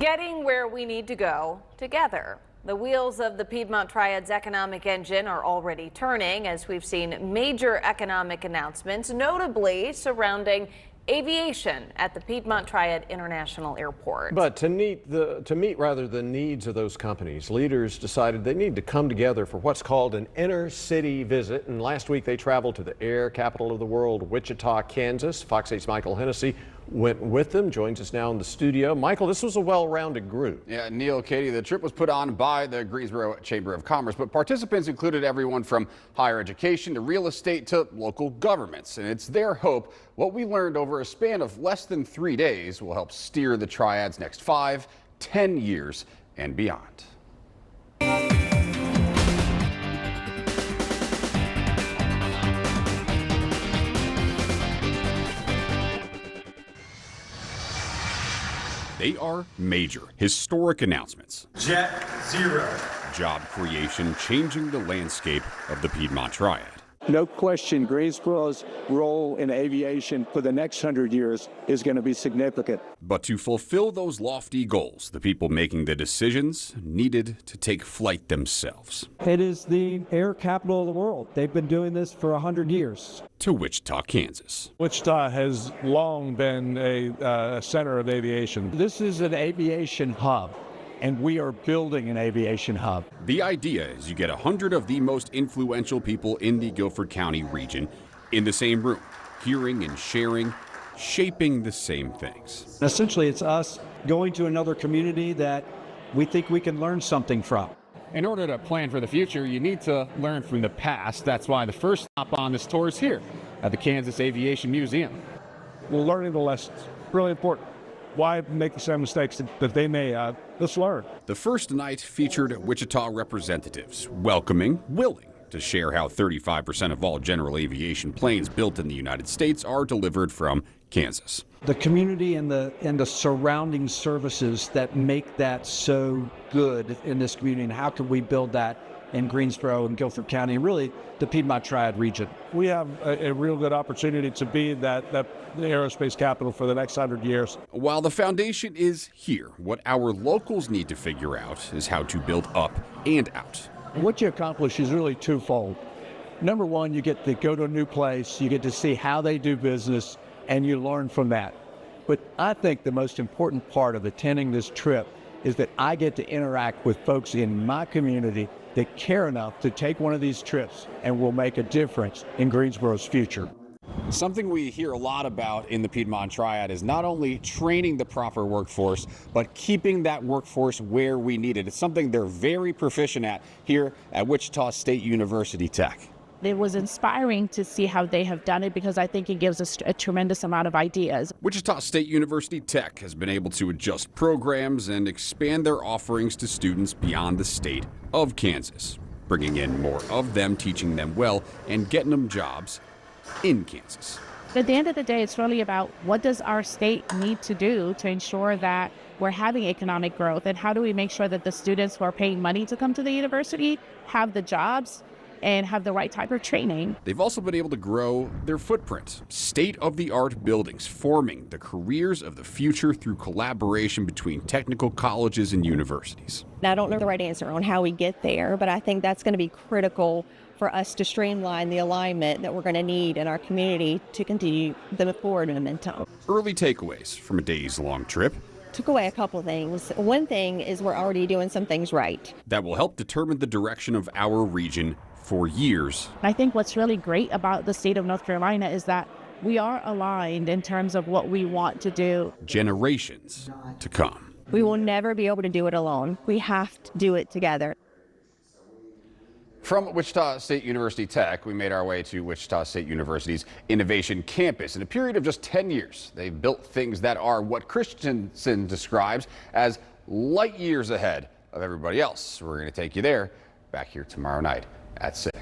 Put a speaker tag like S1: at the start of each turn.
S1: Getting where we need to go together. The wheels of the Piedmont Triad's economic engine are already turning as we've seen major economic announcements, notably surrounding aviation at the Piedmont Triad International Airport.
S2: But to meet the needs of those companies, leaders decided they need to come together for what's called an inner city visit. And last week they traveled to the air capital of the world, Wichita, Kansas. Fox 8's Michael Hennessy went with them, joins us now in the studio. Michael, this was a well-rounded group.
S3: Yeah, Neil, Katie, the trip was put on by the Greensboro Chamber of Commerce, but participants included everyone from higher education to real estate to local governments. And it's their hope what we learned over a span of less than 3 days will help steer the Triad's next 5, 10 years and beyond. They are major, historic announcements.
S4: Jet Zero.
S3: Job creation changing the landscape of the Piedmont Triad.
S5: No question, Greensboro's role in aviation for the next 100 years is going to be significant.
S3: But to fulfill those lofty goals, the people making the decisions needed to take flight themselves.
S6: It is the air capital of the world. They've been doing this for 100 years.
S3: To Wichita, Kansas.
S7: Wichita has long been a center of aviation.
S5: This is an aviation hub, and we are building an aviation hub.
S3: The idea is you get 100 of the most influential people in the Guilford County region in the same room, hearing and sharing, shaping the same things.
S6: Essentially, it's us going to another community that we think we can learn something from.
S8: In order to plan for the future, you need to learn from the past. That's why the first stop on this tour is here at the Kansas Aviation Museum.
S7: We're learning the lessons. Really important. Why make the same mistakes that they may? Let's learn.
S3: The first night featured Wichita representatives, welcoming, willing to share how 35% of all general aviation planes built in the United States are delivered from Kansas.
S6: The community and the surrounding services that make that so good in this community, and how can we build that in Greensboro and Guilford County, and really the Piedmont Triad region.
S7: We have a real good opportunity to be the aerospace capital for the next 100 years.
S3: While the foundation is here, what our locals need to figure out is how to build up and out.
S5: What you accomplish is really twofold. Number one, you get to go to a new place, you get to see how they do business, and you learn from that. But I think the most important part of attending this trip is that I get to interact with folks in my community that care enough to take one of these trips and will make a difference in Greensboro's future.
S3: Something we hear a lot about in the Piedmont Triad is not only training the proper workforce, but keeping that workforce where we need it. It's something they're very proficient at here at Wichita State University Tech.
S9: It was inspiring to see how they have done it because I think it gives us a tremendous amount of ideas.
S3: Wichita State University Tech has been able to adjust programs and expand their offerings to students beyond the state of Kansas, bringing in more of them, teaching them well, and getting them jobs in Kansas.
S9: At the end of the day, it's really about what does our state need to do to ensure that we're having economic growth, and how do we make sure that the students who are paying money to come to the university have the jobs and have the right type of training.
S3: They've also been able to grow their footprint. State-of-the-art buildings forming the careers of the future through collaboration between technical colleges and universities.
S10: I don't know the right answer on how we get there, but I think that's going to be critical for us to streamline the alignment that we're going to need in our community to continue the forward momentum.
S3: Early takeaways from a days-long trip.
S10: Took away a couple things. One thing is we're already doing some things right.
S3: That will help determine the direction of our region for years.
S9: I think what's really great about the state of North Carolina is that we are aligned in terms of what we want to do.
S3: Generations to come.
S10: We will never be able to do it alone. We have to do it together.
S3: From Wichita State University Tech, we made our way to Wichita State University's Innovation Campus. In a period of just 10 years, they've built things that are what Christensen describes as light years ahead of everybody else. We're going to take you there back here tomorrow night at 6.